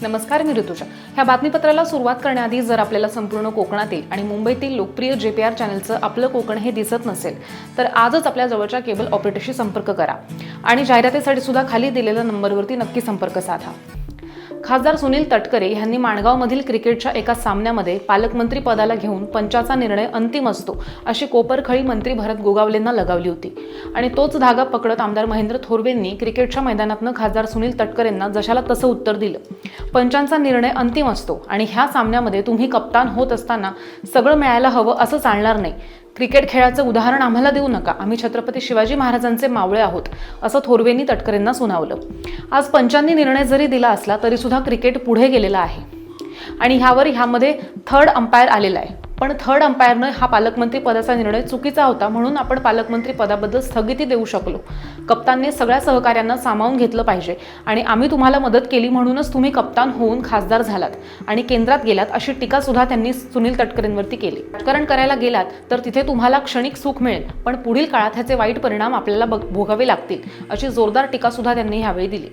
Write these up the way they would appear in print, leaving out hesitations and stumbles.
नमस्कार, मी ऋतुजा. ह्या बातमीपत्राला सुरुवात करण्याआधी जर आपल्याला संपूर्ण कोकणातील आणि मुंबईतील लोकप्रिय JPR चॅनलचं आपलं कोकण हे दिसत नसेल तर आजच आपल्या जवळच्या केबल ऑपरेटरशी संपर्क करा आणि जाहिरातीसाठी सुद्धा खाली दिलेल्या नंबरवरती नक्की संपर्क साधा. खासदार सुनील तटकरे यांनी माणगावमधील क्रिकेटच्या एका सामन्यामध्ये पालकमंत्री पदाला घेऊन पंचाचा निर्णय अंतिम असतो अशी कोपरखळी मंत्री भरत गोगावलेंना लगावली होती आणि तोच धागा पकडत आमदार महेंद्र थोरवेंनी क्रिकेटच्या मैदानातनं खासदार सुनील तटकरेंना जशाला तसं उत्तर दिलं. पंचांचा निर्णय अंतिम असतो आणि ह्या सामन्यामध्ये तुम्ही कप्तान होत असताना सगळं मिळायला हवं असं चालणार नाही. क्रिकेट खेळाचं उदाहरण आम्हाला देऊ नका, आम्ही छत्रपती शिवाजी महाराजांचे मावळे आहोत असं थोरवेंनी तटकरेंना सुनावलं. आज पंचांनी निर्णय जरी दिला असला तरी सुद्धा क्रिकेट पुढे गेलेला आहे आणि ह्यामध्ये थर्ड अंपायर आलेला आहे. पण थर्ड अंपायरनं हा पालकमंत्री पदाचा निर्णय चुकीचा होता म्हणून आपण पालकमंत्री पदाबद्दल स्थगिती देऊ शकलो. कप्तानने सगळ्या सहकाऱ्यांना सामावून घेतलं पाहिजे आणि आम्ही तुम्हाला मदत केली म्हणूनच तुम्ही कप्तान होऊन खासदार झालात आणि केंद्रात गेलात अशी टीका सुद्धा त्यांनी सुनील तटकरेंवरती केली. राजकारण करायला गेलात तर तिथे तुम्हाला क्षणिक सुख मिळेल पण पुढील काळात ह्याचे वाईट परिणाम आपल्याला भोगावे लागतील अशी जोरदार टीका सुद्धा त्यांनी यावेळी दिली.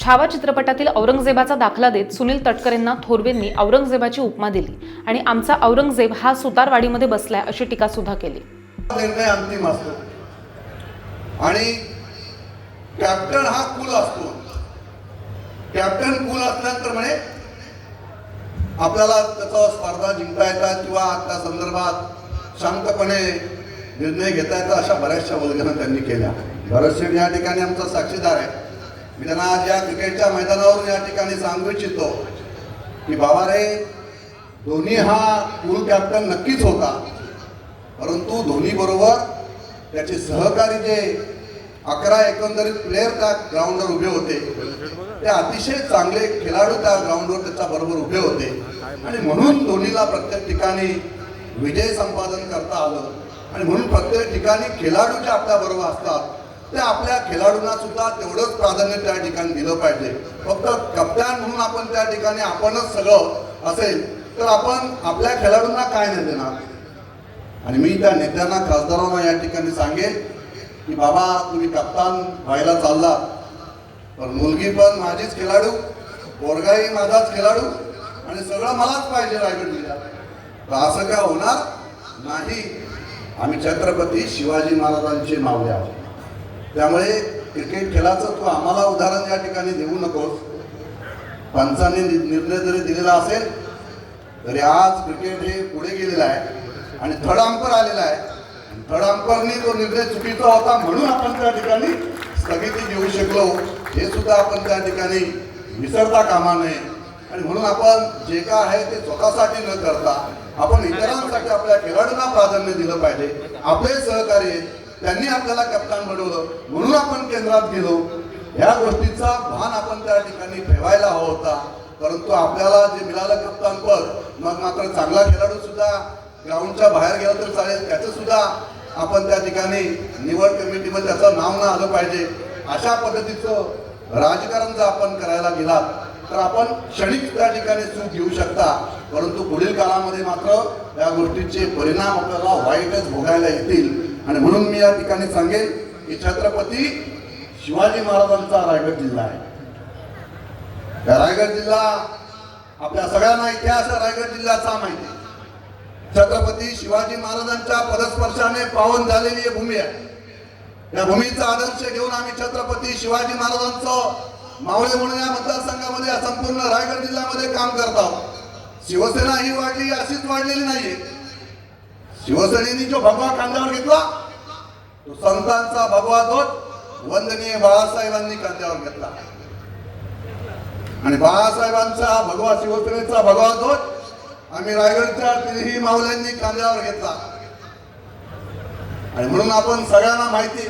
छावा चित्रपटातील औरंगजेबाचा दाखला देत सुनील तटकरेंना थोरवेंनी औरंगजेबाची उपमा दिली आणि आमचा औरंगजेब हा सुतारवाडीमध्ये बसलाय अशी टीका सुद्धा केली. निर्णय अंतिम असतो आणि कॅप्टन हा कूल असतो. कॅप्टन कूल असल्यानंतर म्हणे आपल्याला त्याचा स्पर्धा जिंकता येतात किंवा त्या संदर्भात शांतपणे निर्णय घेता येतात अशा बऱ्याचशा वल्गना त्यांनी केल्या. भरतशेठ या ठिकाणी आमचा साक्षीदार आहे. मी त्यांना आज या क्रिकेटच्या मैदानावरून या ठिकाणी सांगू इच्छितो की बाबा रे, धोनी हा कूल कॅप्टन नक्कीच होता परंतु धोनी बरोबर त्याचे सहकारी जे 11 एकंदरीत प्लेयर त्या ग्राउंडवर उभे होते ते अतिशय चांगले खेळाडू त्या ग्राउंडवर त्याच्या बरोबर उभे होते आणि म्हणून धोनीला प्रत्येक ठिकाणी विजय संपादन करता आलं आणि म्हणून प्रत्येक ठिकाणी खेळाडू जे आपल्या बरोबर असतात ते आपल्या खेळाडूंना सुद्धा तेवढंच प्राधान्य त्या ठिकाणी दिलं पाहिजे. फक्त कप्तान म्हणून आपण त्या ठिकाणी आपणच सगळं असेल तर आपण आपल्या खेळाडूंना काय नाही देणार. आणि मी त्या नेत्यांना खासदारांना या ठिकाणी सांगेन की बाबा तुम्ही कप्तान व्हायला चालला पण मुलगी पण माझीच खेळाडू, पोरगाही माझाच खेळाडू आणि सगळं मलाच पाहिजे रायगड जिल्ह्यात. तर असं काय होणार नाही. आम्ही छत्रपती शिवाजी महाराजांचे मावळे आहोत. त्यामुळे क्रिकेट खेळाचं तू आम्हाला उदाहरण या ठिकाणी देऊ नकोस. पंचांनी निर्णय जरी दिलेला असेल तरी आज क्रिकेट हे पुढे गेलेलं आहे आणि थर्ड अंपायर आलेला आहे. थर्ड अंपायरनी तो निर्णय चुकीचा होता म्हणून आपण त्या ठिकाणी स्थगिती देऊ शकलो हे सुद्धा आपण त्या ठिकाणी विसरता कामा नये. आणि म्हणून आपण जे काय आहे ते स्वतःसाठी न करता आपण इतरांसाठी आपल्या खेळाडूंना प्राधान्य दिलं पाहिजे. आपले सहकारी त्यांनी आपल्याला कप्तान बनवलं म्हणून आपण केंद्रात गेलो. ह्या गोष्टीचा भान आपण त्या ठिकाणी ठेवायला हवा होता. परंतु आपल्याला जे मिळालं कप्तान पद मग मात्र चांगला खेळाडू सुद्धा ग्राउंडच्या बाहेर गेला तर चालेल त्याचं सुद्धा आपण त्या ठिकाणी निवड कमिटीमध्ये त्याचं नाव न आलं पाहिजे. अशा पद्धतीचं राजकारण जर आपण करायला गेलात तर आपण क्षणिक त्या ठिकाणी सुख घेऊ शकता परंतु पुढील काळामध्ये मात्र या गोष्टीचे परिणाम आपल्याला वाईटच भोगायला येतील. आणि म्हणून मी या ठिकाणी सांगेन की छत्रपती शिवाजी महाराजांचा रायगड जिल्हा आहे. रायगड जिल्हा आपल्या सगळ्यांना इतिहास रायगड जिल्ह्याचा माहिती. छत्रपती शिवाजी महाराजांच्या पदस्पर्शाने पावन झालेली ही भूमी आहे. या भूमीचा आदर्श घेऊन आम्ही छत्रपती शिवाजी महाराजांचं मावळे म्हणून या मतदारसंघामध्ये संपूर्ण रायगड जिल्ह्यामध्ये काम करत आहोत. शिवसेना ही वाढली अशीच वाढलेली नाहीये. शिवसेनेने जो भगवा खांद्यावर घेतला तो संतांचा भगवा ध्वज वंदनीय बाळासाहेबांनी खांद्यावर घेतला आणि बाळासाहेबांचा भगवा शिवसेनेचा भगवा ध्वज आम्ही रायगडच्या तिन्ही मावल्यांनी खांद्यावर घेतला. आणि म्हणून आपण सगळ्यांना माहिती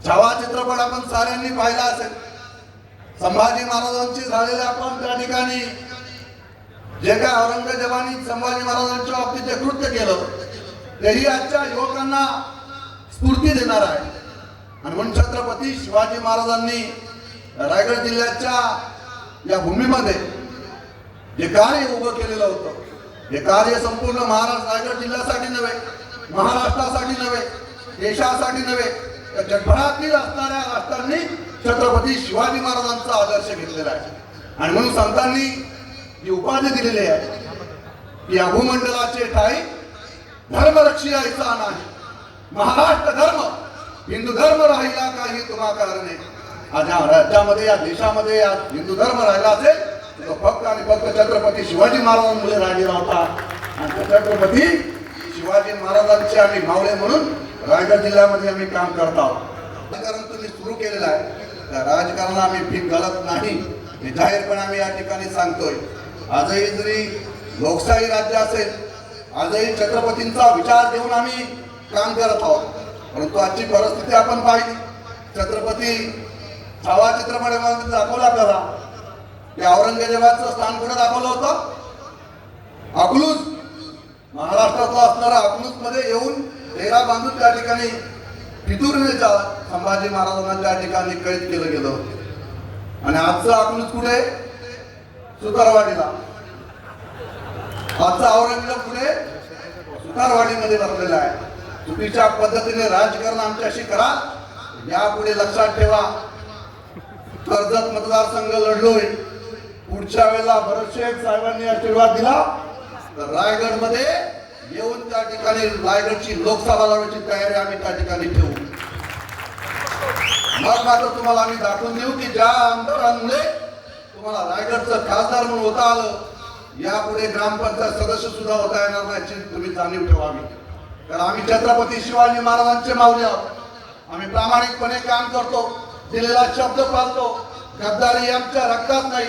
छावा चित्रपट आपण साऱ्यांनी पाहिला असेल. संभाजी महाराजांची झालेले आपण त्या ठिकाणी जे काय औरंगजेबाने संभाजी महाराजांच्या बाबतीत जे कृत्य केलं तेही आजच्या युवकांना स्फूर्ती देणार आहे. आणि म्हणून छत्रपती शिवाजी महाराजांनी रायगड जिल्ह्याच्या या भूमीमध्ये जे कार्य उभं केलेलं होतं हे कार्य संपूर्ण रायगड जिल्ह्यासाठी नव्हे, महाराष्ट्रासाठी नव्हे, देशासाठी नव्हे तर जगभरातील असणाऱ्या राष्ट्रांनी छत्रपती शिवाजी महाराजांचा आदर्श घेतलेला आहे. आणि म्हणून संतांनी जी उपाधी दिलेली आहे की या भूमंडलाचे ठाई धर्मरक्षी ऐसा नाही, महाराष्ट्र धर्म हिंदू धर्म राहिला काही तुम्हा कारणे. आज या राज्यामध्ये या देशामध्ये या हिंदू धर्म राहिला असेल तो फक्त आणि फक्त छत्रपती शिवाजी महाराजांमुळे राहिलेला होता. आणि छत्रपती शिवाजी महाराजांचे आम्ही मावळे म्हणून रायगड जिल्ह्यामध्ये आम्ही काम करत आहोत. राजकारण तुम्ही सुरू केलेलं आहे, त्या राजकारणाला आम्ही भीक घालत नाही हे जाहीरपणे आम्ही या ठिकाणी सांगतोय. आजही जरी लोकशाही राज्य असेल, आजही छत्रपतींचा विचार देऊन आम्ही काम करत आहोत. परंतु आजची परिस्थिती आपण पाहिली. छत्रपती छावा चित्रपटामध्ये दाखवला आपल्याला की औरंगजेबाचं स्थान कुठे दाखवलं होतं? अकलूज, महाराष्ट्रातला असणारा अकलूज मध्ये येऊन डेरा बांधून त्या ठिकाणी फितुरीच्या संभाजी महाराजांना त्या ठिकाणी कैद केलं गेलं. आणि आजचं अकलूज कुठे? सुतारवाडीला. आजचा औरंगजेब कुठे? सुतारवाडीमध्ये बसलेला आहे. चुकीच्या पद्धतीने राजकारण आमच्याशी करा यापुढे लक्षात ठेवा. कर्जत मतदारसंघ लढलोय, पुढच्या वेळेला भरत शेठ साहेबांनी आशीर्वाद दिला तर रायगड मध्ये येऊन त्या ठिकाणी रायगडची लोकसभा लढवण्याची तयारी आम्ही त्या ठिकाणी ठेवू. मग मात्र तुम्हाला आम्ही दाखवून देऊ की ज्या आमदारांमुळे तुम्हाला रायगडचं खासदार म्हणून होता आलं, यापुढे ग्रामपंचायत सदस्य सुद्धा होता येणार नाही याची तुम्ही जाणीव ठेवावी. कारण आम्ही छत्रपती शिवाजी महाराजांचे मावळे आहोत. आम्ही प्रामाणिकपणे काम करतो, दिलेला शब्द पाळतो. गद्दारी आमच्या रक्तात नाही.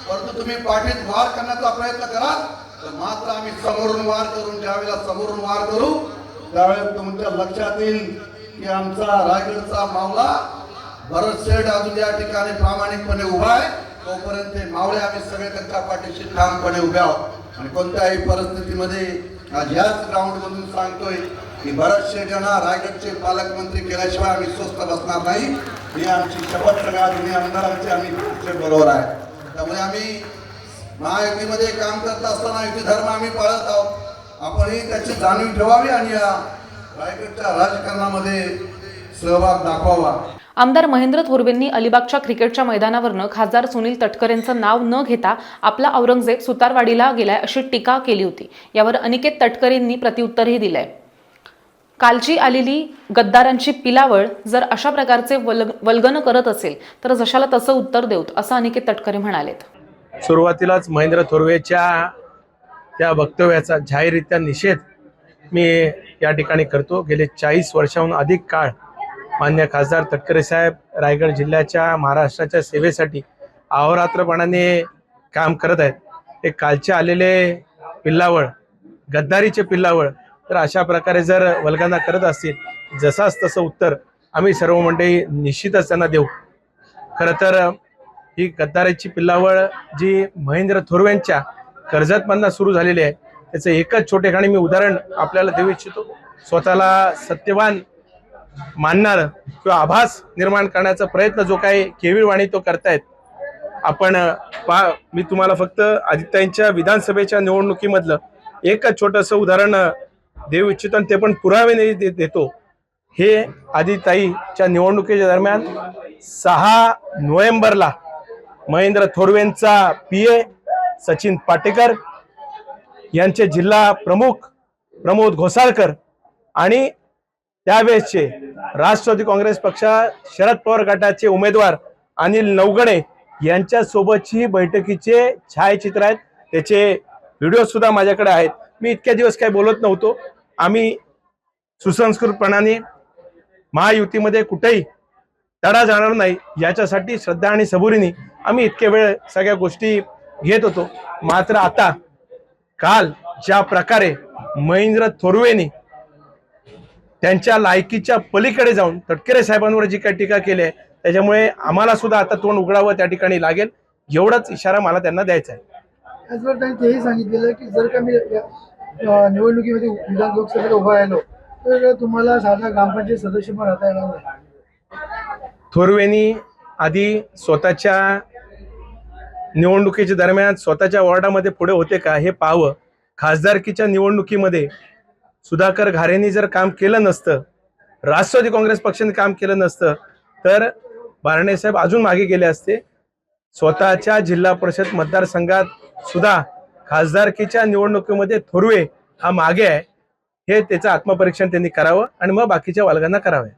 परंतु तुम्ही पाठीत वार करण्याचा प्रयत्न कराल तर मात्र आम्ही समोरून वार करून, ज्यावेळेला समोरून वार करू त्यावेळेस तुमच्या लक्षात येईल की आमचा रायगडचा मावळा भरत शेठ अजून या ठिकाणी प्रामाणिकपणे उभा आहे. तोपर्यंत ते मावळे आम्ही सगळे त्यांच्या पाठीशी ठामपणे उभे आहोत. आणि कोणत्याही परिस्थितीमध्ये आज याच ग्राउंड मधून सांगतोय की भरत शेठ यांना रायगडचे पालकमंत्री केल्याशिवाय आम्ही स्वस्थ बसणार नाही. ही आमची शपथ सगळ्या दोन्ही आमदारांची आम्ही बरोबर आहे. त्यामुळे आम्ही महायुतीमध्ये काम करत असताना युती धर्म आम्ही पाळत आहोत. आपणही त्याची जाणीव ठेवावी आणि या रायगडच्या राजकारणामध्ये सहभाग दाखवावा. आमदार महेंद्र थोरवेंनी अलिबागच्या क्रिकेटच्या मैदानावरनं खासदार सुनील तटकरेंचं नाव न घेता आपला औरंगजेब सुतारवाडीला गेलाय अशी टीका केली होती. यावर अनिकेत तटकरेंनी प्रत्युत्तरही दिलंय. कालची आलेली गद्दारांची पिलावळ जर अशा प्रकारचे वल्गन करत असेल तर जशाला तसं उत्तर देऊत, असं अनिकेत तटकरे म्हणालेत. सुरुवातीलाच महेंद्र थोरवेच्या त्या वक्तव्याचा जाहीररित्या निषेध मी या ठिकाणी करतो. गेले 40 वर्षाहून अधिक काळ मान्य खासदार तटकरे साहेब रायगड जिल्ह्याच्या, महाराष्ट्राच्या सेवेसाठी अहोरात्रपणाने काम करत आहेत. ते कालचे आलेले पिल्लावळ, गद्दारीचे पिल्लावळ तर अशा प्रकारे जर वल्गना करत असतील, जसाच तसं उत्तर आम्ही सर्व मंडळी निश्चितच त्यांना देऊ. खरं तर ही गद्दारीची पिल्लावळ जी महेंद्र थोरवेंच्या कर्जतमधनं सुरू झालेली आहे त्याचं एकच छोटेखानी मी उदाहरण आपल्याला देऊ इच्छितो. स्वतःला सत्यवान मानणार किंवा आभास निर्माण करण्याचा प्रयत्न जो काही केविळवाणी तो करतायत. आपण मी तुम्हाला फक्त आदित्यताईंच्या विधानसभेच्या निवडणुकीमधलं एकच छोटंसं उदाहरण देऊ इच्छितो आणि ते पण पुरावे देतो. हे आदित्यताईच्या निवडणुकीच्या दरम्यान 6 नोव्हेंबरला महेंद्र थोरवेंचा PA सचिन पाटेकर यांचे जिल्हा प्रमुख प्रमोद घोसाळकर आणि त्यावेळेसचे राष्ट्रवादी काँग्रेस पक्ष शरद पवार गटाचे उमेदवार अनिल नवगणे यांच्या सोबतची बैठकीचे छायाचित्र आहेत. त्याचे व्हिडिओ सुद्धा माझ्याकडे आहेत. मी इतक्या दिवस काही बोलत नव्हतो. आम्ही सुसंस्कृतपणाने महायुतीमध्ये कुठेही तडा जाणार नाही याच्यासाठी श्रद्धा आणि सबुरीने आम्ही इतके वेळ सगळ्या गोष्टी घेत होतो. मात्र आता काल ज्या प्रकारे महेंद्र थोरवेंनी त्यांच्या लायकीच्या पलीकडे जाऊन तटकरे साहेबांवर जी काही टीका केली आहे त्याच्यामुळे आम्हाला सुद्धा आता तोंड उघडावं त्या ठिकाणी लागेल, एवढाच इशारा मला त्यांना द्यायचा आहे. त्याचबरोबर त्यांनी तेही सांगितलेलं की जर का मी निवडणुकीमध्ये विधान लोकसभेला उभा राहिलो तर तुम्हाला साधा ग्रामपंचायत सदस्य पण राहता येणार नाही. थोरवेंनी आधी स्वतःच्या निवडणुकीच्या दरम्यान स्वतःच्या वॉर्डामध्ये पुढे होते का हे पाहावं. खासदारकीच्या निवडणुकीमध्ये सुधाकर घारेंनी जर काम केलं नसतं, राष्ट्रवादी काँग्रेस पक्षाने काम केलं नसतं तर बारणे साहेब अजून मागे गेले असते. स्वतःच्या जिल्हा परिषद मतदारसंघात सुद्धा खासदारकीच्या निवडणुकीमध्ये थोरवे हा मागे आहे, हे त्याचं आत्मपरीक्षण त्यांनी करावं आणि मग बाकीच्या वर्गांना करावे.